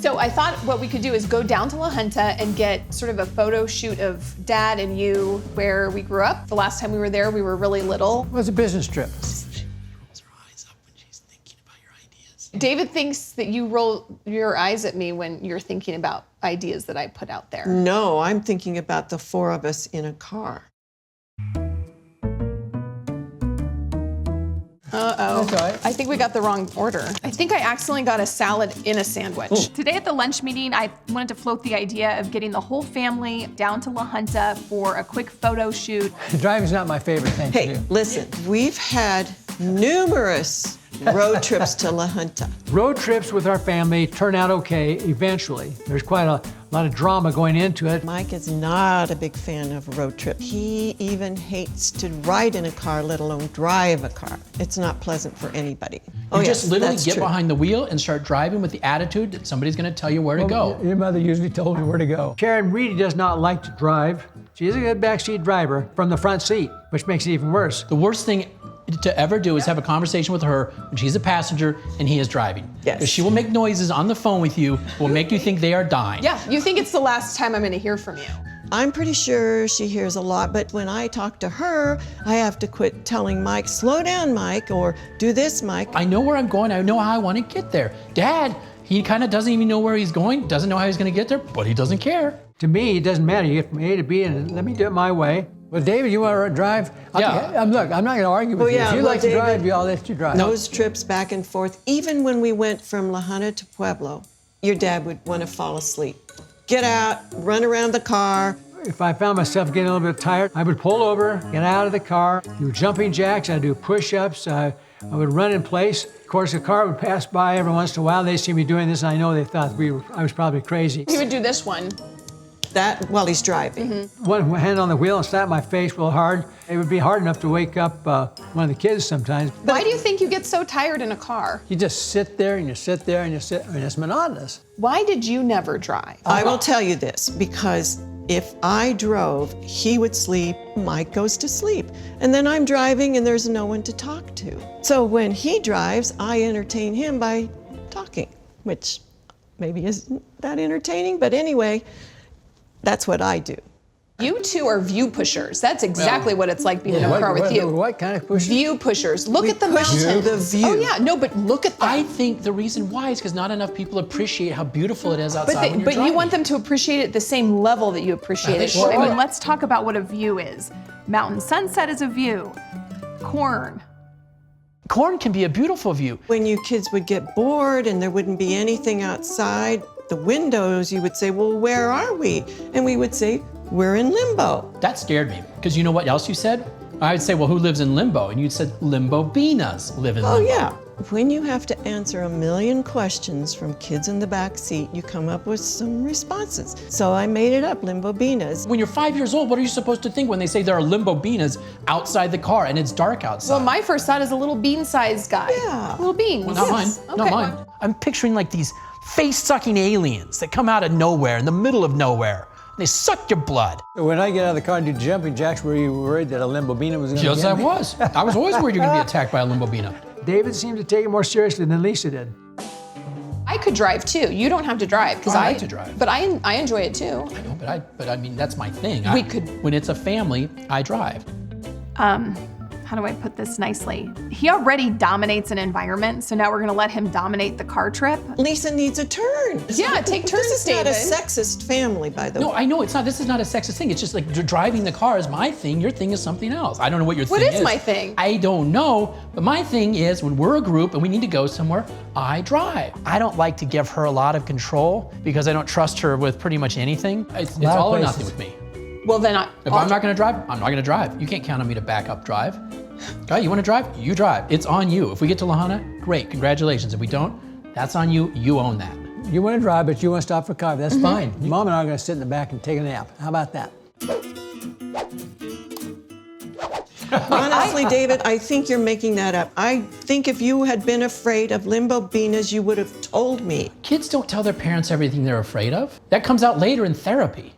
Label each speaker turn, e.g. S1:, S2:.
S1: So I thought what we could do is go down to La Junta and get sort of a photo shoot of Dad and you where we grew up. The last time we were there, we were really little.
S2: It was a business trip.
S3: She rolls her eyes up when she's thinking about your ideas.
S1: David thinks that you roll your eyes at me when you're thinking about ideas that I put out there.
S4: No, I'm thinking about the four of us in a car.
S1: Uh-oh.
S2: That's all right.
S1: I think we got the wrong order. I think I accidentally got a salad in a sandwich.
S2: Ooh.
S5: Today at the lunch meeting, I wanted to float the idea of getting the whole family down to La Junta for a quick photo shoot.
S2: Driving's not my favorite thing to
S4: Hey,
S2: do.
S4: listen, we've had numerous road trips to La Junta.
S2: Road trips with our family turn out okay eventually. There's quite a lot of drama going into it.
S4: Mike is not a big fan of road trips. He even hates to ride in a car, let alone drive a car. It's not pleasant for anybody.
S3: You just
S4: yes,
S3: literally
S4: that's
S3: get
S4: true.
S3: behind the wheel and start driving with the attitude that somebody's gonna tell you where to go.
S2: Your mother usually told me where to go. Karen really does not like to drive. She is a good backseat driver from the front seat, which makes it even worse.
S3: The worst thing to ever do is have a conversation with her when she's a passenger and he is driving.
S4: Yes.
S3: Because she will make noises on the phone with you, will make you think they are dying.
S1: Yeah, you think it's the last time I'm gonna hear from you.
S4: I'm pretty sure she hears a lot, but when I talk to her, I have to quit telling Mike, slow down, Mike, or do this, Mike.
S3: I know where I'm going, I know how I want to get there. Dad, he kind of doesn't even know where he's going, doesn't know how he's gonna get there, but he doesn't care.
S2: To me, it doesn't matter. You get from A to B and let me do it my way. Well, David, you want to drive?
S3: Yeah.
S2: Look, I'm not going to argue with
S4: Well,
S2: you.
S4: yeah,
S2: If you
S4: well,
S2: like to
S4: David,
S2: drive, I'll let you drive.
S4: Those trips back and forth, even when we went from La Junta to Pueblo, your dad would want to fall asleep. Get out, run around the car.
S2: If I found myself getting a little bit tired, I would pull over, get out of the car, do jumping jacks, I'd do push-ups, I would run in place. Of course, the car would pass by every once in a while. They see me doing this, and I know they thought I was probably crazy.
S1: He would do this one.
S4: That while he's driving.
S2: One hand on the wheel and slap my face real hard. It would be hard enough to wake up one of the kids sometimes.
S1: Why do you think you get so tired in a car?
S2: You just sit there and you sit there and you sit, I mean, it's monotonous.
S1: Why did you never drive?
S4: I will tell you this, because if I drove, he would sleep, Mike goes to sleep. And then I'm driving and there's no one to talk to. So when he drives, I entertain him by talking, which maybe isn't that entertaining, but anyway, that's what I do.
S1: You two are view pushers. That's exactly what it's like being in a car with you.
S2: What kind of push?
S1: View pushers. Look at the
S4: push
S1: mountains.
S4: the view.
S1: Oh yeah, no, but look at that.
S3: I think the reason why is because not enough people appreciate how beautiful it is outside when you're
S1: But
S3: driving.
S1: you want them to appreciate it at the same level that you appreciate it.
S3: Well,
S5: I mean, let's talk about what a view is. Mountain sunset is a view. Corn.
S3: Corn can be a beautiful view.
S4: When you kids would get bored and there wouldn't be anything outside the windows, you would say, well, where are we? And we would say, we're in limbo.
S3: That scared me, because you know what else you said? I would say, well, who lives in limbo? And you'd said, limbo-binas live in
S4: Oh
S3: limbo.
S4: yeah. When you have to answer a million questions from kids in the back seat, you come up with some responses. So I made it up, limbo-binas.
S3: When you're 5 years old, what are you supposed to think when they say there are limbo-binas outside the car and it's dark outside?
S1: Well, my first thought is a little bean-sized guy.
S4: Yeah.
S1: Little beans.
S3: Well, not mine,
S1: Okay.
S3: not mine. I'm picturing like these face-sucking aliens that come out of nowhere, in the middle of nowhere. They suck your blood.
S2: When I get out of the car and do jumping jacks, were you worried that a limbo-bina was going to
S3: Yes, I was. I was always worried you're gonna be attacked by a limbo-bina.
S2: David seemed to take it more seriously than Lisa did.
S1: I could drive too. You don't have to drive because
S3: I like to drive.
S1: But I enjoy it too.
S3: I know, but I mean, that's my thing.
S1: We could-
S3: When it's a family, I drive.
S5: How do I put this nicely? He already dominates an environment, so now we're gonna let him dominate the car trip.
S4: Lisa needs a turn.
S1: Yeah, take turns,
S4: This is not a
S1: David.
S4: sexist family, by the
S3: No,
S4: way.
S3: I know it's not. This is not a sexist thing. It's just like driving the car is my thing. Your thing is something else. I don't know what your
S1: What
S3: thing
S1: is my thing?
S3: I don't know. But my thing is when we're a group and we need to go somewhere, I drive. I don't like to give her a lot of control because I don't trust her with pretty much anything. It's
S2: lot of
S3: all or
S2: places.
S3: nothing with me.
S1: Well, then
S3: If I'm not gonna drive, I'm not gonna drive. You can't count on me to back up drive. Okay, you wanna drive? You drive. It's on you. If we get to La Junta, great, congratulations. If we don't, that's on you. You own that.
S2: You want to drive, but you want to stop for coffee. That's fine. Mom and I are going to sit in the back and take a nap. How about that?
S4: Honestly, David, I think you're making that up. I think if you had been afraid of limbo-binas, you would have told me.
S3: Kids don't tell their parents everything they're afraid of. That comes out later in therapy.